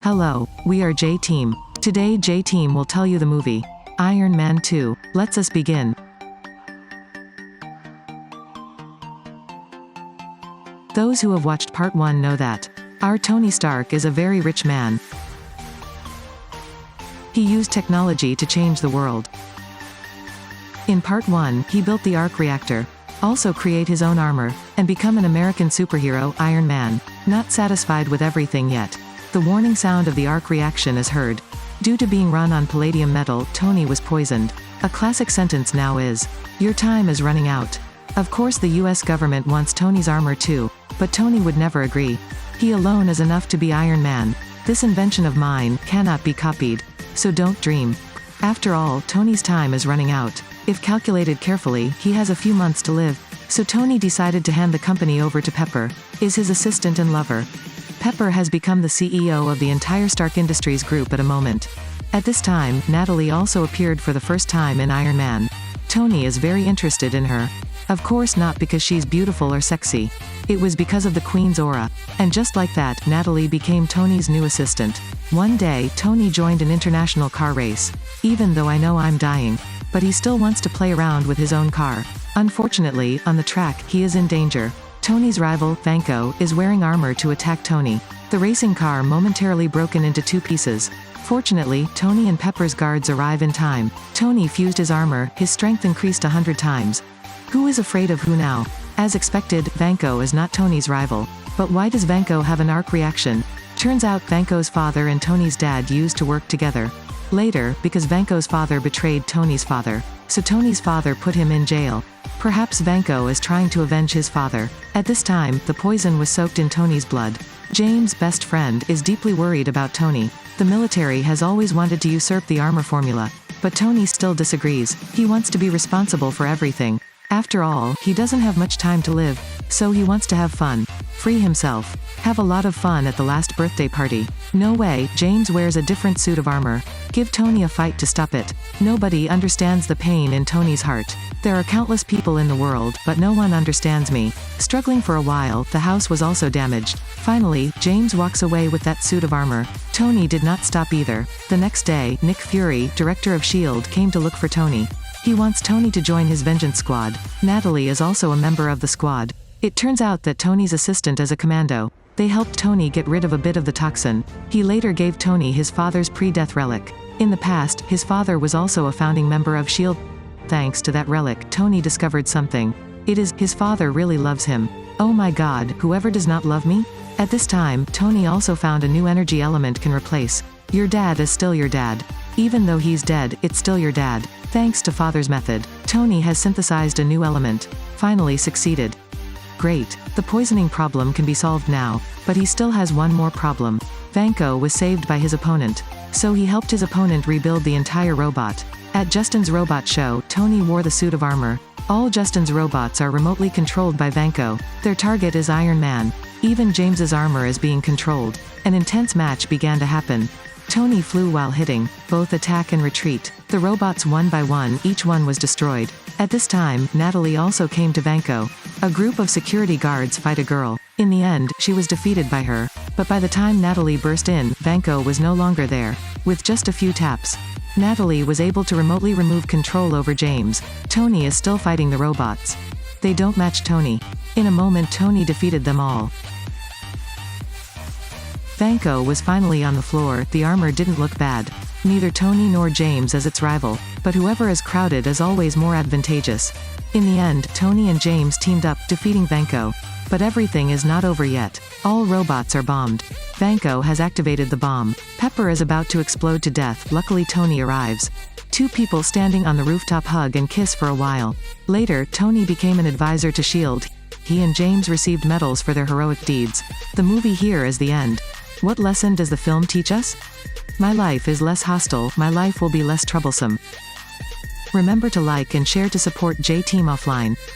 Hello, we are JTeam. Today JTeam will tell you the movie Iron Man 2. Let's us begin. Those who have watched part 1 know that our Tony Stark is a very rich man. He used technology to change the world. In part 1, he built the arc reactor, also create his own armor, and become an American superhero, Iron Man. Not satisfied with everything yet. The warning sound of the arc reaction is heard. Due to being run on palladium metal, Tony was poisoned. A classic sentence now is, "Your time is running out." Of course the US government wants Tony's armor too, but Tony would never agree. He alone is enough to be Iron Man. This invention of mine cannot be copied. So don't dream. After all, Tony's time is running out. If calculated carefully, he has a few months to live. So Tony decided to hand the company over to Pepper, is his assistant and lover. Pepper has become the CEO of the entire Stark Industries group at a moment. At this time, Natalie also appeared for the first time in Iron Man. Tony is very interested in her. Of course not because she's beautiful or sexy. It was because of the Queen's aura. And just like that, Natalie became Tony's new assistant. One day, Tony joined an international car race. Even though I know I'm dying. But he still wants to play around with his own car. Unfortunately, on the track, he is in danger. Tony's rival, Vanko, is wearing armor to attack Tony. The racing car momentarily broken into two pieces. Fortunately, Tony and Pepper's guards arrive in time. Tony fused his armor, his strength increased 100 times. Who is afraid of who now? As expected, Vanko is not Tony's rival. But why does Vanko have an arc reaction? Turns out Vanko's father and Tony's dad used to work together. Later, because Vanko's father betrayed Tony's father, so Tony's father put him in jail. Perhaps Vanko is trying to avenge his father. At this time, the poison was soaked in Tony's blood. James' best friend is deeply worried about Tony. The military has always wanted to usurp the armor formula. But Tony still disagrees. He wants to be responsible for everything. After all, he doesn't have much time to live. So he wants to have fun. Free himself. Have a lot of fun at the last birthday party. No way, James wears a different suit of armor. Give Tony a fight to stop it. Nobody understands the pain in Tony's heart. There are countless people in the world, but no one understands me. Struggling for a while, the house was also damaged. Finally, James walks away with that suit of armor. Tony did not stop either. The next day, Nick Fury, director of S.H.I.E.L.D., came to look for Tony. He wants Tony to join his vengeance squad. Natalie is also a member of the squad. It turns out that Tony's assistant is a commando. They helped Tony get rid of a bit of the toxin. He later gave Tony his father's pre-death relic. In the past, his father was also a founding member of S.H.I.E.L.D. Thanks to that relic, Tony discovered something. It is, his father really loves him. Oh my god, whoever does not love me? At this time, Tony also found a new energy element can replace. Your dad is still your dad. Even though he's dead, it's still your dad. Thanks to father's method, Tony has synthesized a new element. Finally succeeded. Great. The poisoning problem can be solved now, but he still has one more problem. Vanko was saved by his opponent. So he helped his opponent rebuild the entire robot. At Justin's robot show, Tony wore the suit of armor. All Justin's robots are remotely controlled by Vanko. Their target is Iron Man. Even James's armor is being controlled. An intense match began to happen. Tony flew while hitting, both attack and retreat. The robots one by one, each one was destroyed. At this time, Natalie also came to Vanko. A group of security guards fight a girl. In the end, she was defeated by her. But by the time Natalie burst in, Vanko was no longer there. With just a few taps, Natalie was able to remotely remove control over James. Tony is still fighting the robots. They don't match Tony. In a moment Tony defeated them all. Vanko was finally on the floor. The armor didn't look bad. Neither Tony nor James as its rival, but whoever is crowded is always more advantageous. In the end, Tony and James teamed up, defeating Vanko. But everything is not over yet. All robots are bombed. Vanko has activated the bomb. Pepper is about to explode to death. Luckily Tony arrives. Two people standing on the rooftop hug and kiss for a while. Later, Tony became an advisor to S.H.I.E.L.D. He and James received medals for their heroic deeds. The movie here is the end. What lesson does the film teach us? My life is less hostile, my life will be less troublesome. Remember to like and share to support JTeam offline.